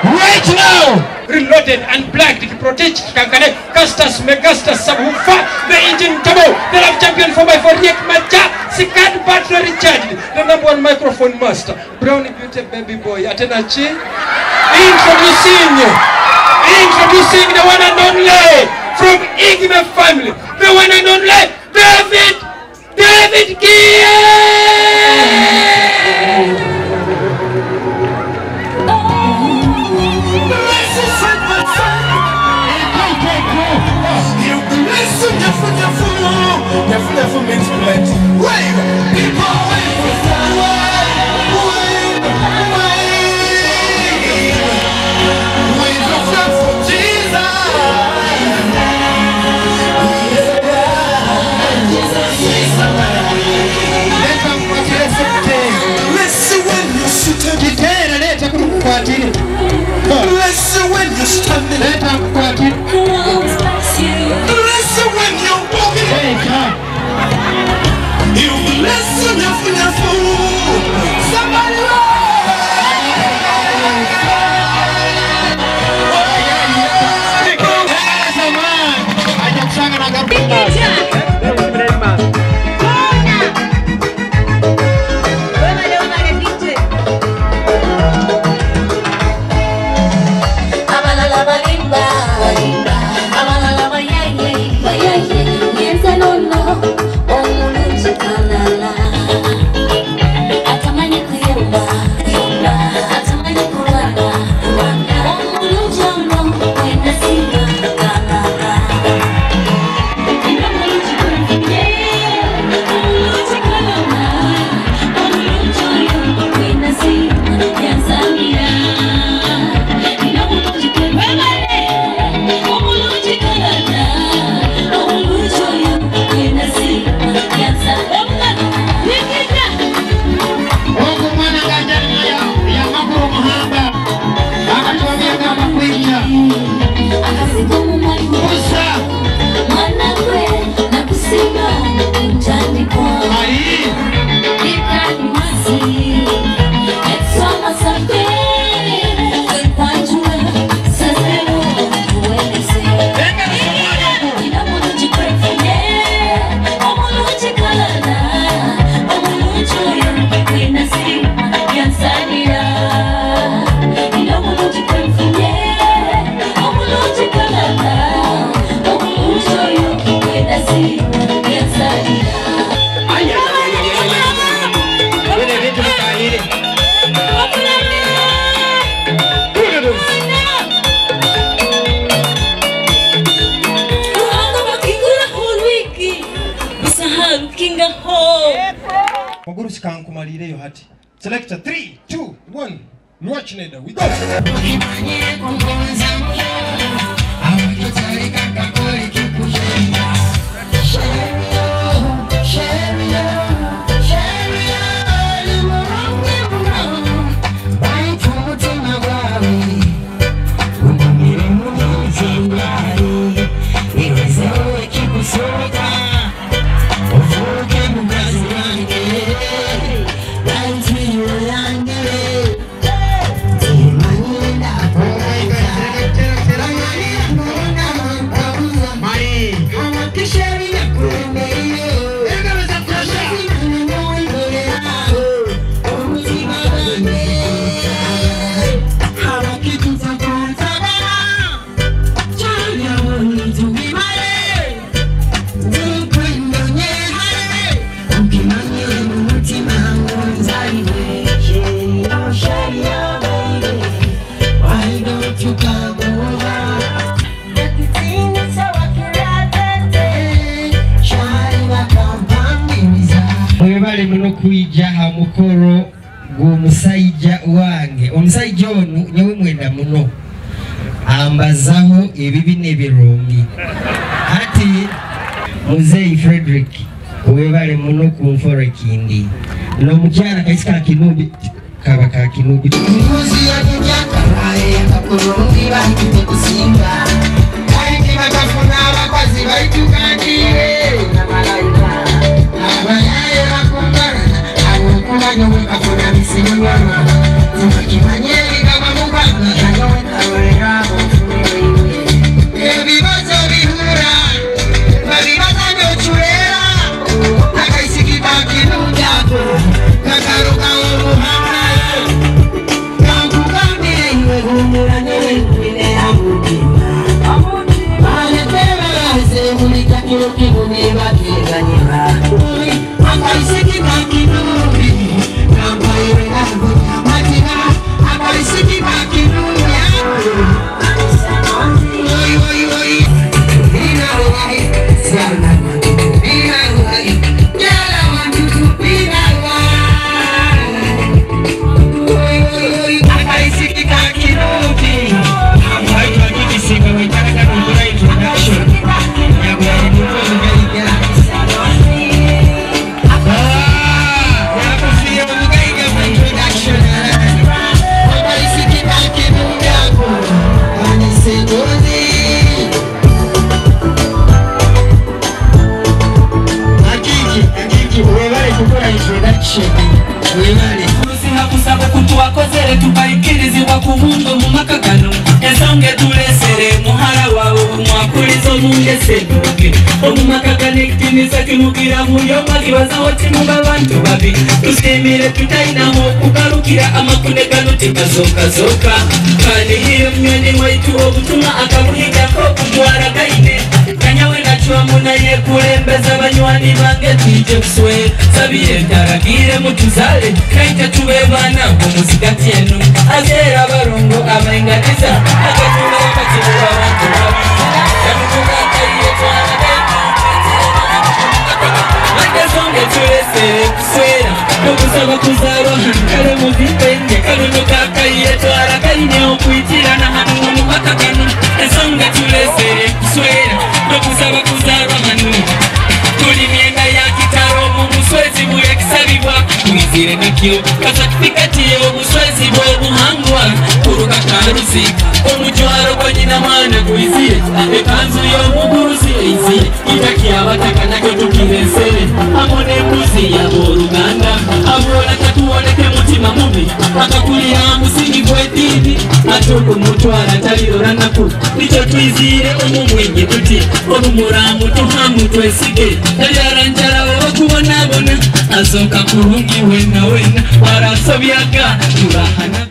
Right now, reloaded and black to protect Kankane, Castas, Megastas, Sabufa, the Indian Tabo, the love champion for my 48 Macha, second battle recharged, the #1 microphone master, Brownie Beauty Baby Boy, Atenachi, introducing the one and only, from Igme family, the one and only, David Gia! Listen when you're standing. Listen when you're walking. You listen if you're fool. Somebody Selector 3, 2, 1. Watch Neda. We go. Kuijaha mukoro gumusaija wange omusaija ono nyewe mwenda muno ambazaho ebibi n'ebirungi ati Muzei Frederick webale muno kumfora kindi no mukyala kaisika kinubi kaba ka kinubi muzi ya nyaka bae akakurungi bantu kusinga kandi bakafuna abakozi baitukandire na malaika Foundation webale hakusaba kutuwakozere tubayikirizibwa ku bungo mu maka gano ensonga etulesere muhala wawe mwakuliza omungesedduke omumaka gano ekitiniisa kimugira muyoma kibazawo kimuba bantu babi tusiimire tutalinamu okugalukira amakune gano tegazookazoka kanihire mnyoni waitu obutuma akabuhigako okutwala gaine kanyawe nachwamu naye kulembeza banywani bange twije kuswe sabire ntaragire mutuzale kaita tuwe bana kumuzigati enu azera abarongo abaingatiza akatuma bakatibuwa bantu babi yamukuga kaiye twana Mandezonge tulesere kuswera nokusaba kuzarwa hankale muzipenge kanunuka kaiye twara kaine okwitirana hanu mu makagano ensonga tulesere kuswera nokusaba kuzarwa hanu tuli myenda ya kitaro mu muswezi bulekisabibwa mwizire nakyo kasatifikati obuswezi bw'obuhangwa kuruka karusika omujwaro gwa nyina mwana gwizire ekanzu y'omuguruzi eizire itaky'abataka nakyo tukirensere amo n'embuzi y'abooluganda aboola tatuwoleke mutima mubi akakulira musingi gw'eddiini ate okumutwala talirora naku nikyo twizire omumwenye tuti olumuramu tuhamu twesige talyaranjala webakubonabona azooka kulungi wena wena warasobyaga tulahanaga